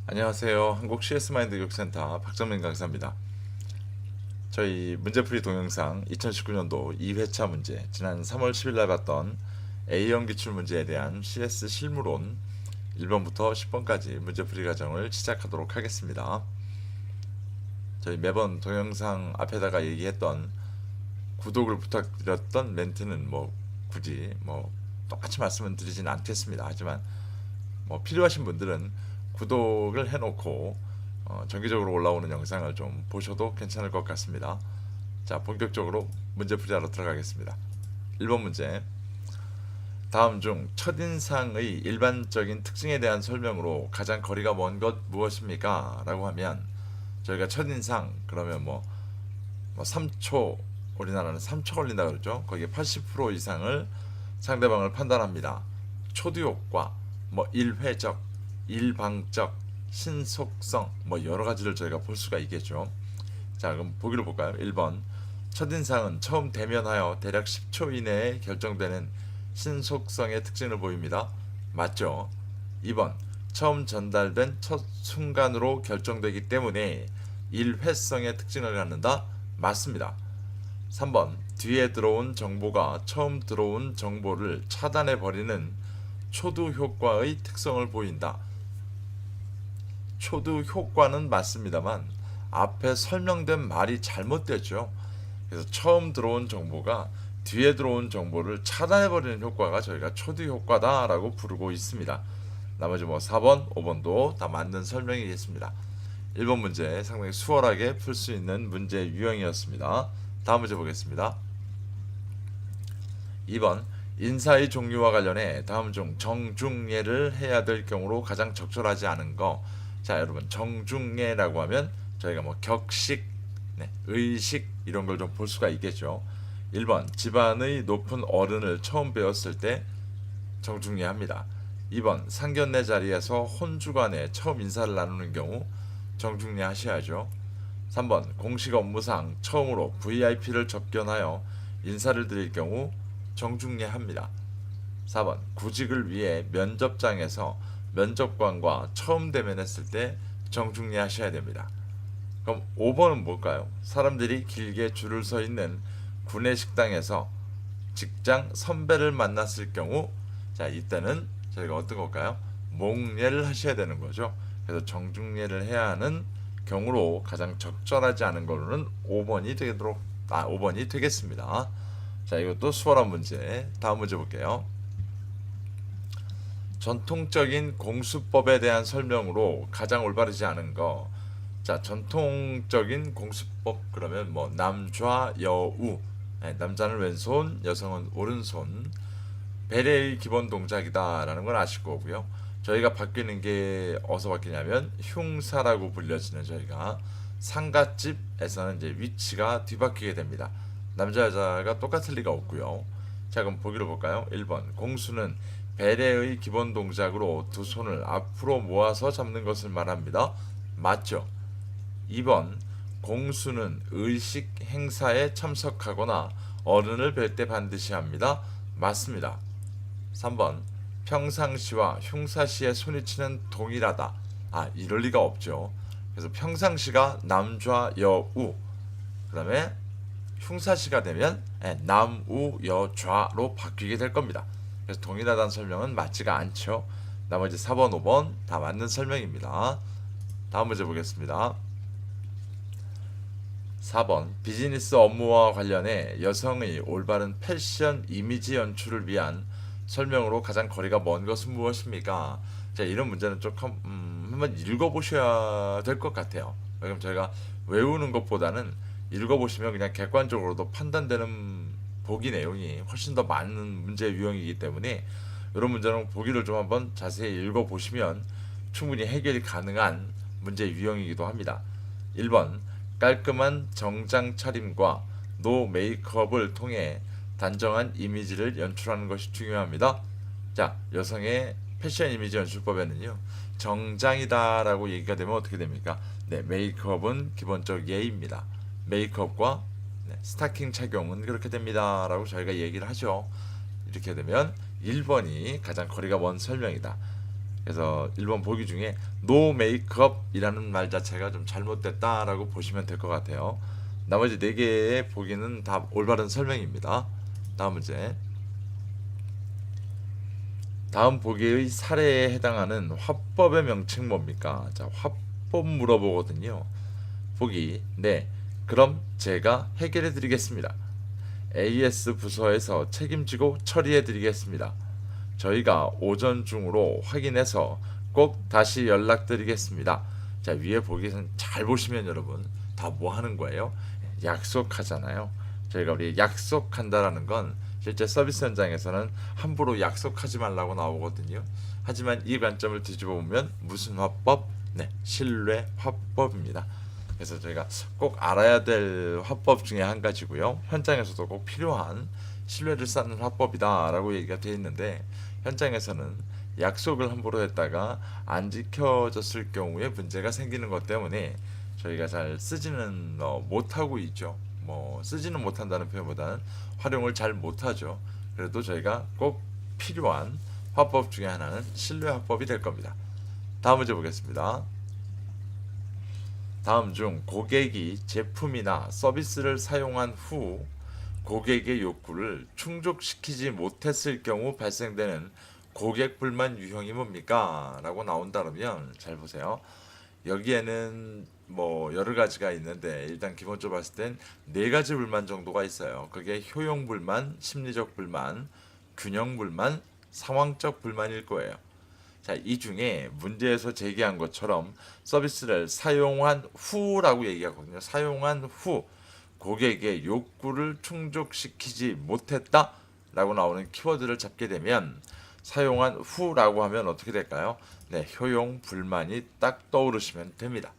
안녕하세요. 한국 CS마인드 교육센터 박정민 강사입니다. 저희 문제풀이 동영상 2019년도 2회차 문제, 지난 3월 10일 날 봤던 A형 기출문제에 대한 CS 실무론 1번부터 10번까지 문제풀이 과정을 시작하도록 하겠습니다. 저희 매번 동영상 앞에다가 얘기했던 구독을 부탁드렸던 멘트는 굳이 똑같이 말씀은 드리진 않겠습니다. 하지만 필요하신 분들은 구독을 해놓고 정기적으로 올라오는 영상을 좀 보셔도 괜찮을 것 같습니다. 자, 본격적으로 문제풀이하러 들어가겠습니다. 1번 문제. 다음 중 첫인상의 일반적인 특징에 대한 설명으로 가장 거리가 먼 것 무엇입니까? 라고 하면 저희가 첫인상 그러면 3초, 우리나라는 3초 걸린다 그러죠. 거기에 80% 이상을 상대방을 판단합니다. 초두효과, 일회적, 일방적, 신속성, 여러 가지를 저희가 볼 수가 있겠죠. 자, 그럼 보기를 볼까요? 1번. 첫인상은 처음 대면하여 대략 10초 이내에 결정되는 신속성의 특징을 보입니다. 맞죠? 2번. 처음 전달된 첫 순간으로 결정되기 때문에 일회성의 특징을 갖는다. 맞습니다. 3번. 뒤에 들어온 정보가 처음 들어온 정보를 차단해버리는 초두 효과의 특성을 보인다. 초두 효과는 맞습니다만 앞에 설명된 말이 잘못됐죠. 그래서 처음 들어온 정보가 뒤에 들어온 정보를 차단해버리는 효과가 저희가 초두 효과다라고 부르고 있습니다. 나머지 4번, 5번도 다 맞는 설명이겠습니다. 1번 문제 상당히 수월하게 풀 수 있는 문제 유형이었습니다. 다음 문제 보겠습니다. 2번. 인사의 종류와 관련해 다음 중 정중예를 해야 될 경우로 가장 적절하지 않은 거. 자, 여러분, 정중예라고 하면 저희가 격식, 의식 이런 걸 좀 볼 수가 있겠죠. 1번. 집안의 높은 어른을 처음 배웠을 때 정중예합니다. 2번. 상견례 자리에서 혼주간에 처음 인사를 나누는 경우 정중례 하셔야죠. 3번. 공식 업무상 처음으로 VIP를 접견하여 인사를 드릴 경우 정중례합니다. 4번. 구직을 위해 면접장에서 면접관과 처음 대면했을 때 정중례 하셔야 됩니다. 그럼 5번은 뭘까요? 사람들이 길게 줄을 서 있는 구내식당에서 직장 선배를 만났을 경우, 자, 이때는 저희가 어떤 걸까요? 목례를 하셔야 되는 거죠. 그래서 정중례를 해야 하는 경우로 가장 적절하지 않은 걸로는 5번이 되겠습니다. 자, 이것도 수월한 문제. 다음 문제 볼게요. 전통적인 공수법에 대한 설명으로 가장 올바르지 않은 거. 자, 전통적인 공수법 그러면 남좌 여우, 남자는 왼손, 여성은 오른손, 배려의 기본 동작이다라는 걸 아실 거고요. 저희가 바뀌는 게 어디서 바뀌냐면 흉사라고 불려지는 저희가 상갓집에서는 이제 위치가 뒤바뀌게 됩니다. 남자 여자가 똑같을 리가 없고요. 자, 그럼 보기로 볼까요? 1번. 공수는 배례의 기본 동작으로 두 손을 앞으로 모아서 잡는 것을 말합니다. 맞죠? 2번. 공수는 의식 행사에 참석하거나 어른을 뵐 때 반드시 합니다. 맞습니다. 3번. 평상시와 흉사시의 손위치는 동일하다. 이럴 리가 없죠. 그래서 평상시가 남좌 여우, 그 다음에 흉사시가 되면 남우 여좌로 바뀌게 될 겁니다. 그래서 동일하다는 설명은 맞지가 않죠. 나머지 4번, 5번 다 맞는 설명입니다. 다음 문제 보겠습니다. 4번. 비즈니스 업무와 관련해 여성의 올바른 패션 이미지 연출을 위한 설명으로 가장 거리가 먼 것은 무엇입니까? 자, 이런 문제는 조금 한번 읽어보셔야 될 것 같아요. 그럼 저희가 외우는 것보다는 읽어보시면 그냥 객관적으로도 판단되는 보기 내용이 훨씬 더 많은 문제 유형이기 때문에 이런 문제는 보기를 좀 한번 자세히 읽어보시면 충분히 해결이 가능한 문제 유형이기도 합니다. 1번. 깔끔한 정장 차림과 노 메이크업을 통해 단정한 이미지를 연출하는 것이 중요합니다. 자, 여성의 패션 이미지 연출법에는요, 정장이다라고 얘기가 되면 어떻게 됩니까? 네, 메이크업은 기본적 예입니다. 메이크업과 스타킹 착용은 그렇게 됩니다 라고 저희가 얘기를 하죠. 이렇게 되면 1번이 가장 거리가 먼 설명이다. 그래서 1번 보기 중에 no makeup이라는 말 자체가 좀 잘못됐다라고 보시면 될 것 같아요. 나머지 4개의 보기는 다 올바른 설명입니다. 다음 문제. 다음 보기의 사례에 해당하는 화법의 명칭 뭡니까? 자, 화법 물어보거든요. 보기. 네. 그럼 제가 해결해 드리겠습니다. AS 부서에서 책임지고 처리해 드리겠습니다. 저희가 오전 중으로 확인해서 꼭 다시 연락드리겠습니다. 자, 위에 보기는 잘 보시면 여러분 다 뭐 하는 거예요? 약속하잖아요. 저희가 우리 약속한다라는 건 실제 서비스 현장에서는 함부로 약속하지 말라고 나오거든요. 하지만 이 관점을 뒤집어 보면 무슨 화법? 네, 신뢰 화법입니다. 그래서 저희가 꼭 알아야 될 화법 중에 한 가지고요. 현장에서도 꼭 필요한 신뢰를 쌓는 화법이다라고 얘기가 되어 있는데 현장에서는 약속을 함부로 했다가 안 지켜졌을 경우에 문제가 생기는 것 때문에 저희가 잘 쓰지는 못하고 있죠. 뭐 쓰지는 못한다는 표현보다는 활용을 잘 못하죠. 그래도 저희가 꼭 필요한 화법 중에 하나는 신뢰 화법이 될 겁니다. 다음 문제 보겠습니다. 다음 중 고객이 제품이나 서비스를 사용한 후 고객의 욕구를 충족시키지 못했을 경우 발생되는 고객 불만 유형이 뭡니까? 라고 나온다면 잘 보세요. 여기에는 뭐 여러 가지가 있는데 일단 기본적으로 봤을 땐 4가지 불만 정도가 있어요. 그게 효용 불만, 심리적 불만, 균형 불만, 상황적 불만일 거예요. 자, 이 중에 문제에서 제기한 것처럼 서비스를 사용한 후라고 얘기하거든요. 사용한 후 고객의 욕구를 충족시키지 못했다 라고 나오는 키워드를 잡게 되면 사용한 후라고 하면 어떻게 될까요? 네, 효용 불만이 딱 떠오르시면 됩니다.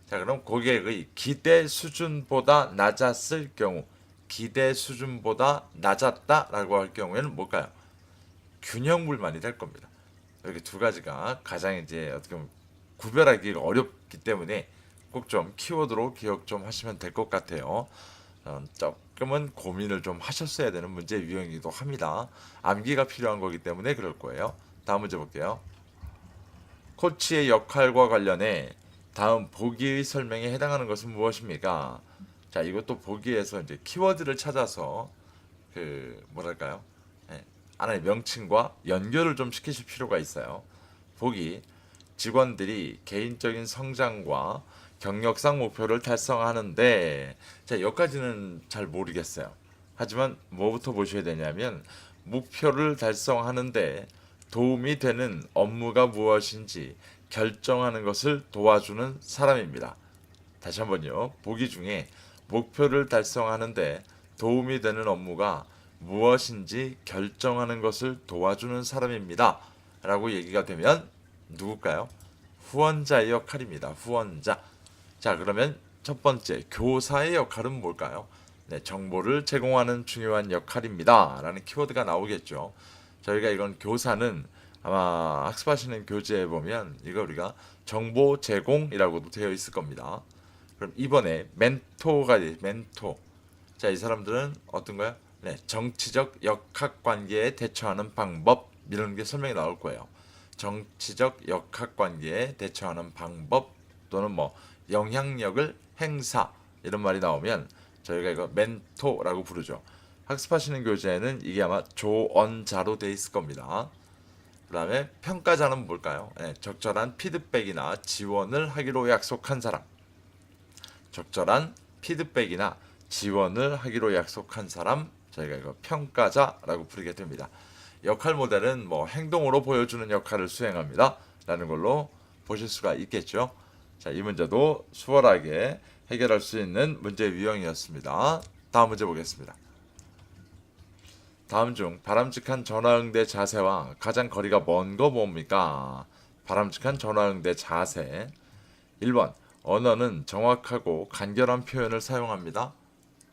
자, 그럼 고객의 기대 수준보다 낮았을 경우, 기대 수준보다 낮았다라고 할 경우에는 뭘까요? 균형 불만이 될 겁니다. 이렇게 두 가지가 가장 이제 어떻게 보면 구별하기가 어렵기 때문에 꼭 좀 키워드로 기억 좀 하시면 될 것 같아요. 조금은 고민을 좀 하셨어야 되는 문제 유형이기도 합니다. 암기가 필요한 거기 때문에 그럴 거예요. 다음 문제 볼게요. 코치의 역할과 관련해 다음 보기의 설명에 해당하는 것은 무엇입니까? 자, 이것도 보기에서 이제 키워드를 찾아서 그 뭐랄까요? 예, 하나의 명칭과 연결을 좀 시키실 필요가 있어요. 보기 직원들이 개인적인 성장과 경력상 목표를 달성하는데 자, 여기까지는 잘 모르겠어요. 하지만 뭐부터 보셔야 되냐면 목표를 달성하는데 도움이 되는 업무가 무엇인지 결정하는 것을 도와주는 사람입니다. 다시 한번요. 보기 중에 목표를 달성하는데 도움이 되는 업무가 무엇인지 결정하는 것을 도와주는 사람입니다. 라고 얘기가 되면 누굴까요? 후원자의 역할입니다. 후원자. 자, 그러면 첫 번째 교사의 역할은 뭘까요? 네, 정보를 제공하는 중요한 역할입니다. 라는 키워드가 나오겠죠. 저희가 이건 교사는 아마 학습하시는 교재에 보면 이거 우리가 정보 제공이라고도 되어 있을 겁니다. 그럼 이번에 멘토가 멘토. 자, 이 사람들은 어떤가요? 네, 정치적 역학관계에 대처하는 방법 이런 게 설명이 나올 거예요. 정치적 역학관계에 대처하는 방법 또는 뭐 영향력을 행사 이런 말이 나오면 저희가 이거 멘토라고 부르죠. 학습하시는 교재에는 이게 아마 조언자로 돼 있을 겁니다. 그 다음에 평가자는 뭘까요? 네, 적절한 피드백이나 지원을 하기로 약속한 사람. 적절한 피드백이나 지원을 하기로 약속한 사람, 저희가 이거 평가자라고 부르게 됩니다. 역할 모델은 뭐 행동으로 보여주는 역할을 수행합니다. 라는 걸로 보실 수가 있겠죠. 자, 이 문제도 수월하게 해결할 수 있는 문제 유형이었습니다. 다음 문제 보겠습니다. 다음 중 바람직한 전화응대 자세와 가장 거리가 먼 거 뭡니까? 바람직한 전화응대 자세. 1번 언어는 정확하고 간결한 표현을 사용합니다.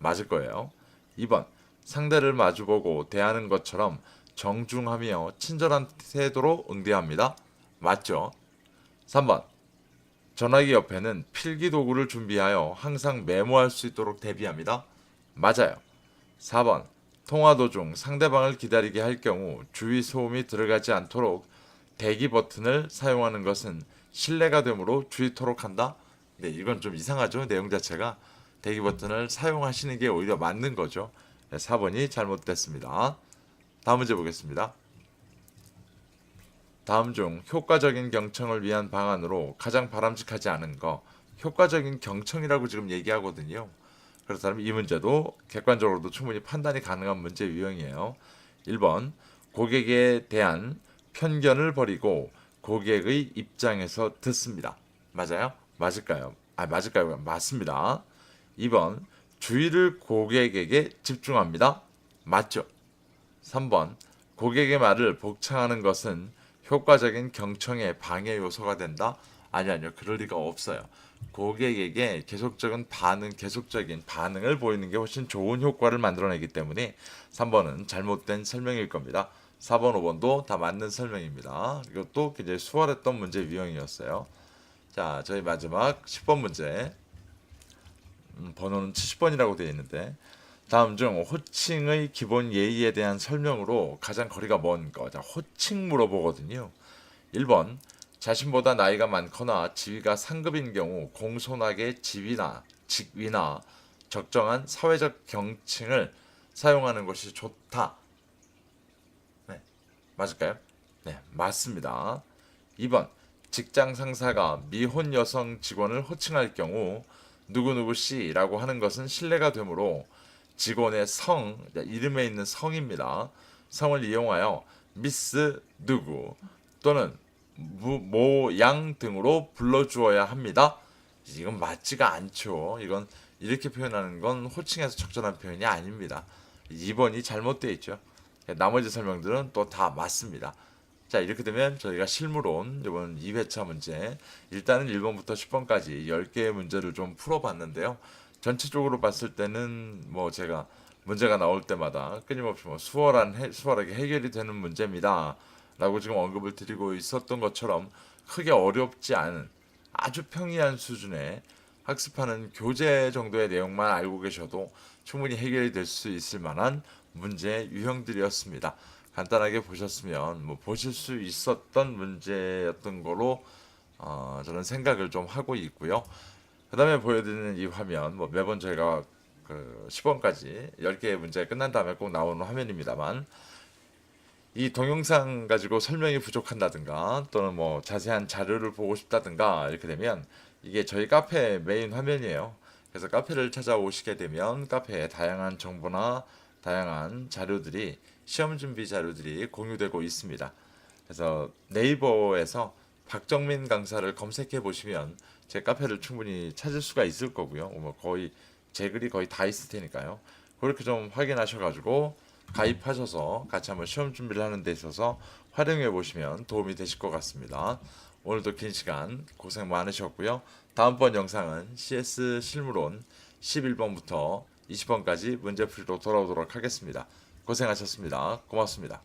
맞을 거예요. 2번 상대를 마주보고 대하는 것처럼 정중하며 친절한 태도로 응대합니다. 맞죠? 3번 전화기 옆에는 필기 도구를 준비하여 항상 메모할 수 있도록 대비합니다. 맞아요. 4번 통화 도중 상대방을 기다리게 할 경우 주의 소음이 들어가지 않도록 대기 버튼을 사용하는 것은 신뢰가 되므로 주의토록 한다. 네, 이건 좀 이상하죠. 내용 자체가 대기 버튼을 사용하시는 게 오히려 맞는 거죠. 네, 4번이 잘못됐습니다. 다음 문제 보겠습니다. 다음 중 효과적인 경청을 위한 방안으로 가장 바람직하지 않은 거, 효과적인 경청이라고 지금 얘기하거든요. 그렇다면 이 문제도 객관적으로도 충분히 판단이 가능한 문제 유형이에요. 1번 고객에 대한 편견을 버리고 고객의 입장에서 듣습니다. 맞아요? 맞을까요? 맞을까요? 맞습니다. 2번 주의를 고객에게 집중합니다. 맞죠? 3번 고객의 말을 복창하는 것은 효과적인 경청의 방해 요소가 된다. 아니요. 그럴 리가 없어요. 고객에게 계속적인 반응을 보이는 게 훨씬 좋은 효과를 만들어내기 때문에 3번은 잘못된 설명일 겁니다. 4번, 5번도 다 맞는 설명입니다. 이것도 굉장히 수월했던 문제 유형이었어요. 자, 저희 마지막 10번 문제. 번호는 70번이라고 되어 있는데 다음 중 호칭의 기본 예의에 대한 설명으로 가장 거리가 먼 거. 자, 호칭 물어보거든요. 1번 자신보다 나이가 많거나 지위가 상급인 경우 공손하게 직위나 적정한 사회적 경칭을 사용하는 것이 좋다. 네, 맞을까요? 네, 맞습니다. 2번 직장 상사가 미혼 여성 직원을 호칭할 경우 누구누구 씨라고 하는 것은 신뢰가 되므로 직원의 이름에 있는 성입니다. 성을 이용하여 미스 누구 또는 모양 등으로 불러주어야 합니다. 이건 맞지가 않죠. 이건 이렇게 표현하는 건 호칭에서 적절한 표현이 아닙니다. 2번이 잘못되어 있죠. 나머지 설명들은 또 다 맞습니다. 자, 이렇게 되면 저희가 실무론 이번 2회차 문제 일단은 1번부터 10번까지 10개의 문제를 좀 풀어봤는데요. 전체적으로 봤을 때는 뭐 제가 문제가 나올 때마다 끊임없이 수월하게 해결이 되는 문제입니다. 라고 지금 언급을 드리고 있었던 것처럼 크게 어렵지 않은 아주 평이한 수준의 학습하는 교재 정도의 내용만 알고 계셔도 충분히 해결이 될 수 있을 만한 문제 유형들이었습니다. 간단하게 보셨으면 보실 수 있었던 문제였던 거로 저는 생각을 좀 하고 있고요. 그 다음에 보여드리는 이 화면 매번 저희가 그 10번까지 10개의 문제가 끝난 다음에 꼭 나오는 화면입니다만 이 동영상 가지고 설명이 부족한다든가 또는 자세한 자료를 보고 싶다든가 이렇게 되면 이게 저희 카페 메인 화면이에요. 그래서 카페를 찾아오시게 되면 카페에 다양한 정보나 다양한 자료들이 시험 준비 자료들이 공유되고 있습니다. 그래서 네이버에서 박정민 강사를 검색해 보시면 제 카페를 충분히 찾을 수가 있을 거고요. 거의 제 글이 거의 다 있을 테니까요. 그렇게 좀 확인하셔가지고 가입하셔서 같이 한번 시험 준비를 하는 데 있어서 활용해 보시면 도움이 되실 것 같습니다. 오늘도 긴 시간 고생 많으셨고요. 다음번 영상은 CS 실무론 11번부터 20번까지 문제풀이로 돌아오도록 하겠습니다. 고생하셨습니다. 고맙습니다.